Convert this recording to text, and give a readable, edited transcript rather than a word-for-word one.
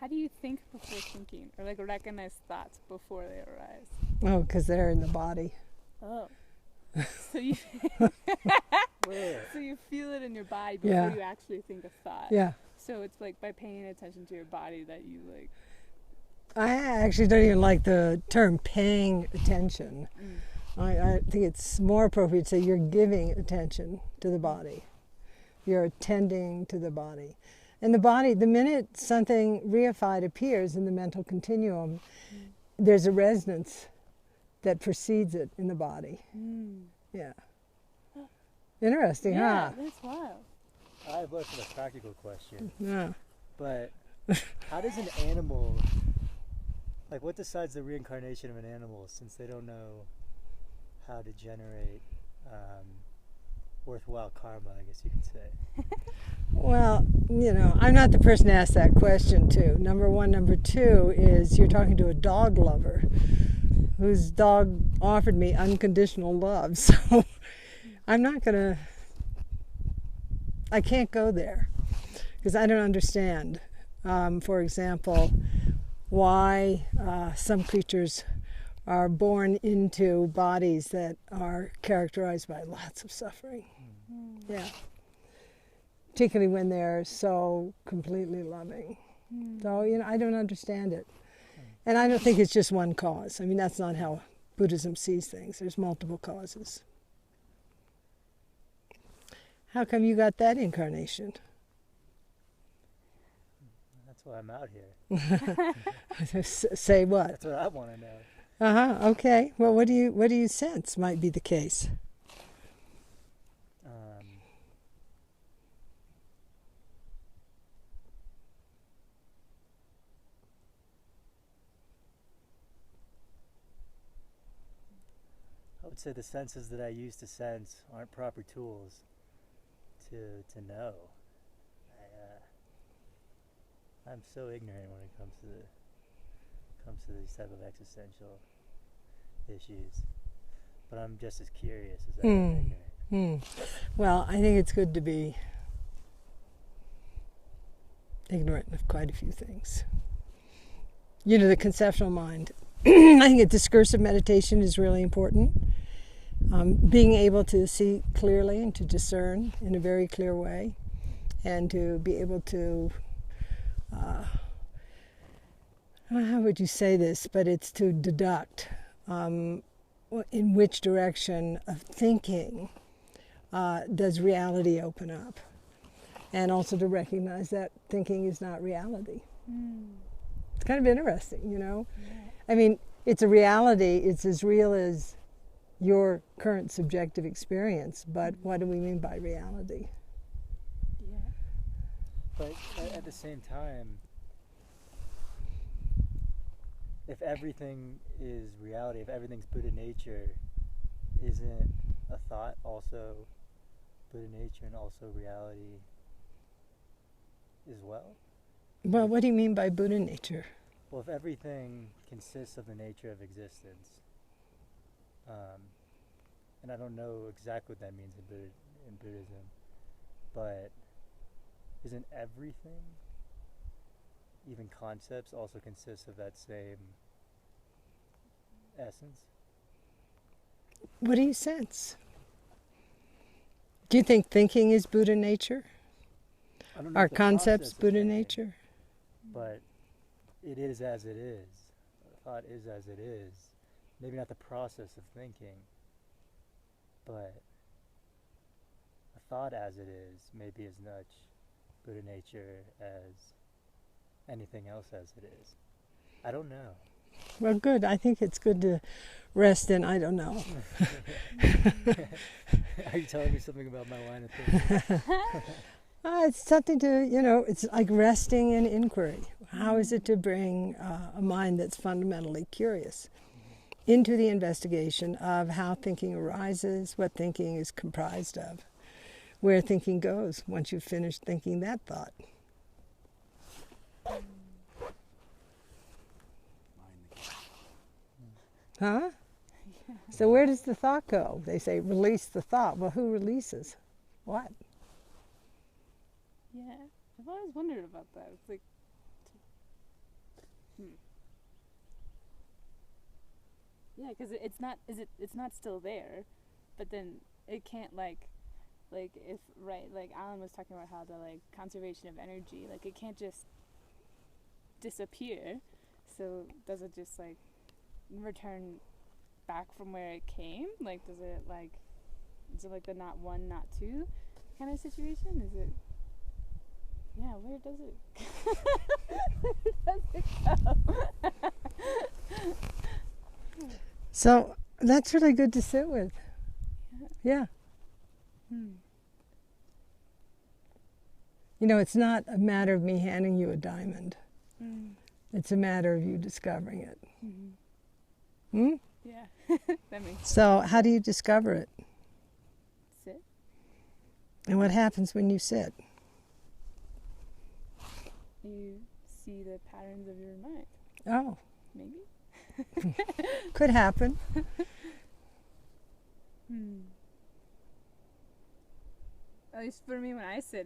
How do you think before thinking, or like recognize thoughts before they arise? Oh, because they're in the body. Oh, so you so you feel it in your body before Yeah. you actually think a thought. Yeah. So it's like by paying attention to your body that you like. I actually don't even like the term paying attention. I think it's more appropriate to say you're giving attention to the body. You're attending to the body. And the body, the minute something reified appears in the mental continuum, there's a resonance that precedes it in the body. Yeah. Interesting, Yeah, huh? that's wild. I have less of a practical question. Yeah. But how does an animal, like what decides the reincarnation of an animal since they don't know how to generate worthwhile karma, I guess you could say? Well, I'm not the person to ask that question to. Number one. Number two is you're talking to a dog lover whose dog offered me unconditional love. So I'm not going to, I can't go there because I don't understand. For example, why some creatures are born into bodies that are characterized by lots of suffering. Yeah. Particularly when they're so completely loving. So, I don't understand it. And I don't think it's just one cause. I mean, that's not how Buddhism sees things. There's multiple causes. How come you got that incarnation? That's why I'm out here. Say what? That's what I want to know. Okay. Well, what do you sense might be the case? I would say the senses that I use to sense aren't proper tools to know. I'm so ignorant when it comes to these type of existential issues, but I'm just as curious as I am ignorant. Well, I think it's good to be ignorant of quite a few things. The conceptual mind. I think a discursive meditation is really important. Being able to see clearly and to discern in a very clear way, and to be able to, I don't know how would you say this, but it's to deduct in which direction of thinking does reality open up, and also to recognize that thinking is not reality. It's kind of interesting, Yeah. I mean, it's a reality. It's as real as your current subjective experience, but what do we mean by reality? Yeah. But at the same time, if everything is reality, if everything's Buddha nature, isn't a thought also Buddha nature and also reality as well? Well, what do you mean by Buddha nature? Well, if everything consists of the nature of existence, and I don't know exactly what that means in Buddhism, but isn't everything, even concepts, also consists of that same essence? What do you sense? Do you think thinking is Buddha nature? I don't know Are if the concepts process of Buddha thinking, nature? But it is as it is. Thought is as it is. Maybe not the process of thinking, but a thought as it is may be as much Buddha nature as anything else as it is. I don't know. Well, good. I think it's good to rest in I don't know. Are you telling me something about my line of thinking? It's something to, it's like resting in inquiry. How is it to bring a mind that's fundamentally curious into the investigation of how thinking arises, what thinking is comprised of, where thinking goes once you've finished thinking that thought? Huh? Yeah. So where does the thought go? They say release the thought. Well, who releases what? Yeah, I've always wondered about that. It's like, Yeah, because it's not still there, but then it can't like if like Alan was talking about how the like conservation of energy, like it can't just disappear. So does it just like return back from where it came? Like is it like the not one, not two kind of situation? Is it? Yeah, where does it? Where does it go? So that's really good to sit with. Yeah. You know, it's not a matter of me handing you a diamond. It's a matter of you discovering it. Yeah, that makes sense. So how do you discover it? Sit. And what happens when you sit? You see the patterns of your mind. Oh. Maybe. Could happen. At least for me, when I sit,